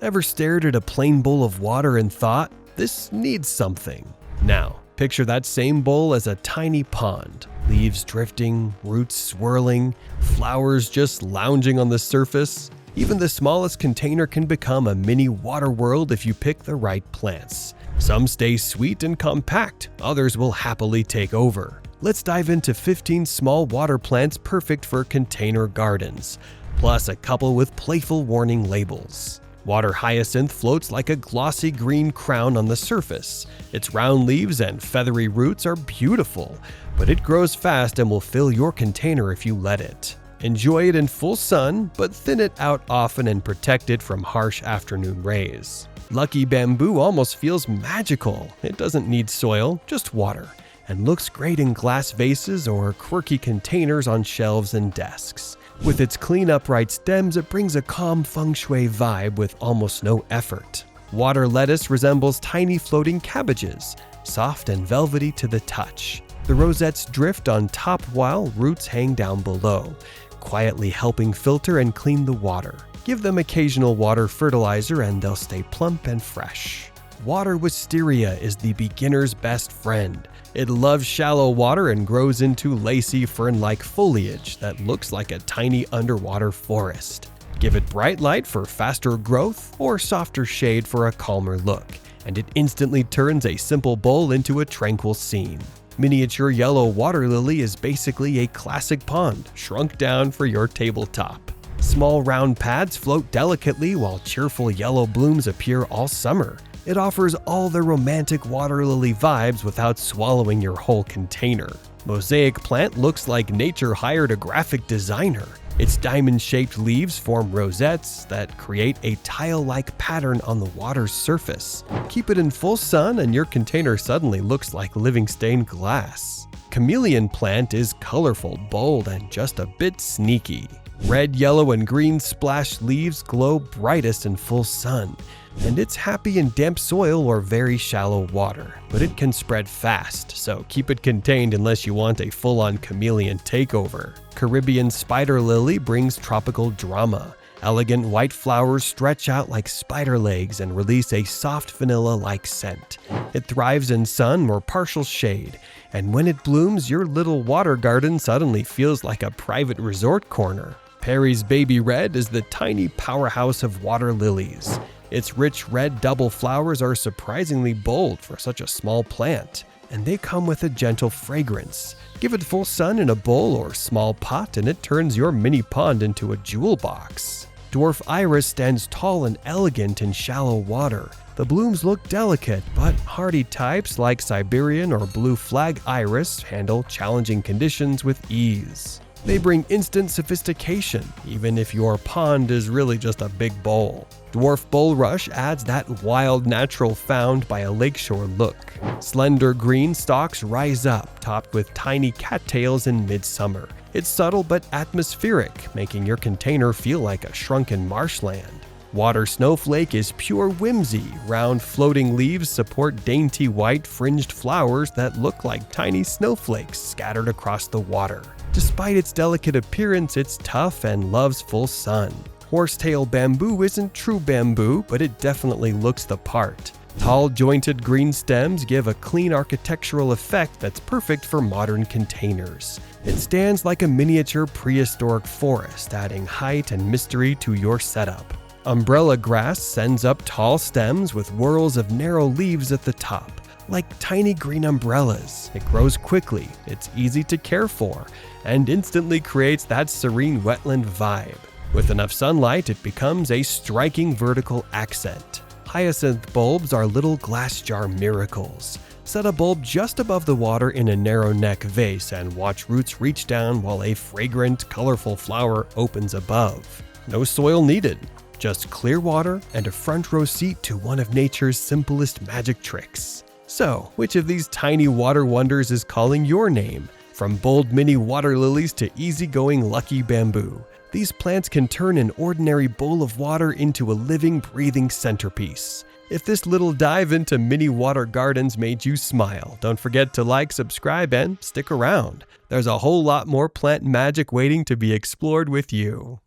Ever stared at a plain bowl of water and thought, this needs something? Now, picture that same bowl as a tiny pond. Leaves drifting, roots swirling, flowers just lounging on the surface. Even the smallest container can become a mini water world if you pick the right plants. Some stay sweet and compact, others will happily take over. Let's dive into 15 small water plants perfect for container gardens, plus a couple with playful warning labels. Water hyacinth floats like a glossy green crown on the surface. Its round leaves and feathery roots are beautiful, but it grows fast and will fill your container if you let it. Enjoy it in full sun, but thin it out often and protect it from harsh afternoon rays. Lucky bamboo almost feels magical. It doesn't need soil, just water, and looks great in glass vases or quirky containers on shelves and desks. With its clean upright stems, it brings a calm feng shui vibe with almost no effort. Water lettuce resembles tiny floating cabbages, soft and velvety to the touch. The rosettes drift on top while roots hang down below, quietly helping filter and clean the water. Give them occasional water fertilizer and they'll stay plump and fresh. Water wisteria is the beginner's best friend. It loves shallow water and grows into lacy fern-like foliage that looks like a tiny underwater forest. Give it bright light for faster growth or softer shade for a calmer look, and it instantly turns a simple bowl into a tranquil scene. Miniature yellow water lily is basically a classic pond, shrunk down for your tabletop. Small round pads float delicately while cheerful yellow blooms appear all summer. It offers all the romantic water lily vibes without swallowing your whole container. Mosaic plant looks like nature hired a graphic designer. Its diamond-shaped leaves form rosettes that create a tile-like pattern on the water's surface. Keep it in full sun and your container suddenly looks like living stained glass. Chameleon plant is colorful, bold, and just a bit sneaky. Red, yellow, and green splashed leaves glow brightest in full sun, and it's happy in damp soil or very shallow water, but it can spread fast, so keep it contained unless you want a full-on chameleon takeover. Caribbean spider lily brings tropical drama. Elegant white flowers stretch out like spider legs and release a soft vanilla-like scent. It thrives in sun or partial shade, and when it blooms, your little water garden suddenly feels like a private resort corner. Perry's baby red is the tiny powerhouse of water lilies. Its rich red double flowers are surprisingly bold for such a small plant, and they come with a gentle fragrance. Give it full sun in a bowl or small pot and it turns your mini pond into a jewel box. Dwarf iris stands tall and elegant in shallow water. The blooms look delicate, but hardy types like Siberian or blue flag iris handle challenging conditions with ease. They bring instant sophistication, even if your pond is really just a big bowl. Dwarf bulrush adds that wild natural found by a lakeshore look. Slender green stalks rise up, topped with tiny cattails in midsummer. It's subtle but atmospheric, making your container feel like a shrunken marshland. Water snowflake is pure whimsy. Round floating leaves support dainty white fringed flowers that look like tiny snowflakes scattered across the water. Despite its delicate appearance, it's tough and loves full sun. Horsetail bamboo isn't true bamboo, but it definitely looks the part. Tall, jointed green stems give a clean architectural effect that's perfect for modern containers. It stands like a miniature prehistoric forest, adding height and mystery to your setup. Umbrella grass sends up tall stems with whorls of narrow leaves at the top. Like tiny green umbrellas, it grows quickly, it's easy to care for, and instantly creates that serene wetland vibe. With enough sunlight, it becomes a striking vertical accent. Hyacinth bulbs are little glass jar miracles. Set a bulb just above the water in a narrow neck vase and watch roots reach down while a fragrant, colorful flower opens above. No soil needed, just clear water and a front row seat to one of nature's simplest magic tricks. So, which of these tiny water wonders is calling your name? From bold mini water lilies to easygoing lucky bamboo, these plants can turn an ordinary bowl of water into a living, breathing centerpiece. If this little dive into mini water gardens made you smile, don't forget to like, subscribe, and stick around. There's a whole lot more plant magic waiting to be explored with you.